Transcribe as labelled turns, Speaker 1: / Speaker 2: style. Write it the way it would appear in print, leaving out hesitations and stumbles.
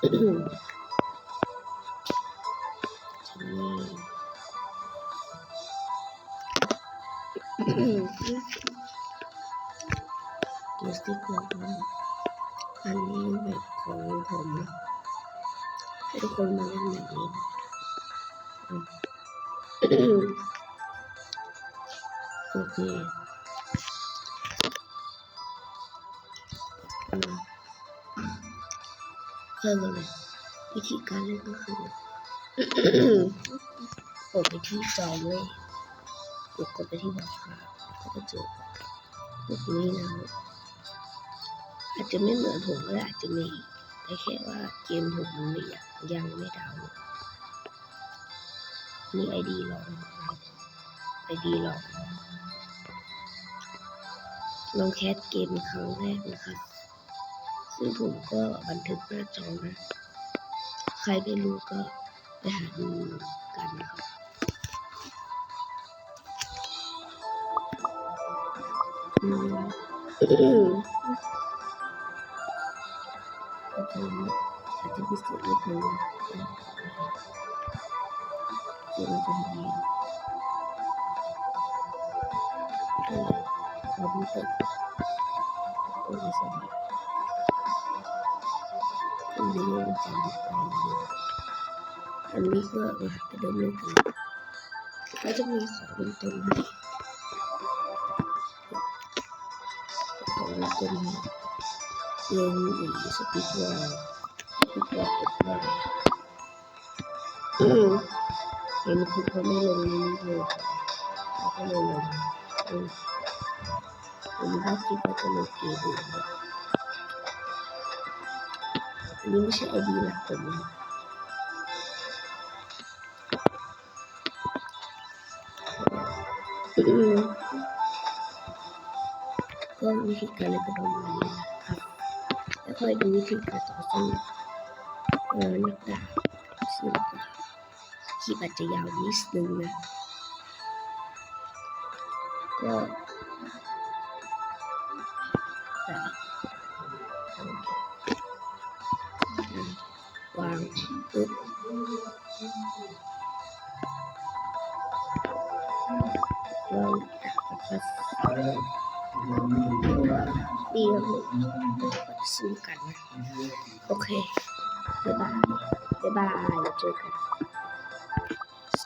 Speaker 1: เกียร์สติ๊กเกอร์อันนี้แบบของผมให้ทุกคนมาเล่นแบบนี้โอเคเริ่มเลยวิธีการเล่นก็คือกดไปที่จอเลยกดไปที่ราคาก็จะเจอพวกนี้นะอาจจะไม่เหมือนผมก็อาจจะมีแต่แค่ว่าเกมผมมันไม่ยังไม่ดาวน์นี่ไอดีลองแคสเกมครั้งแรกนะครับซึ่งผมก็บันทึกหน้าจอนะใครไม่รู้ก็ไปหาดูกันนะครับก็อาจจะพิเศษนิดนึงเดี๋ยวเราจะทำยังไงเราต้องเปิดตัวสมัครอันนี้เราจะไปอันนี้ก็ไปดมเลยกันก็จะมีของเป็นต้นของเป็นต้นเรียนอีสปิกว่าเห็นคือเขาไม่ลงนี้เลยเขาก็เลยลงผมก็คิดว่าจะลงเกมอื่นอันนี้ไม่ใช่ไอดีหลักผมนะก็วิธีการเล่นก็ประมาณนี้ครับแล้วค่อยดูวิธีการต่อสู้นักดาบซึ่งคลิปอาจจะยาวนิดนึงนะก็วางปึ๊บวางดีครับผมสู้กันนะโอเคบ๊ายบายเจอกัน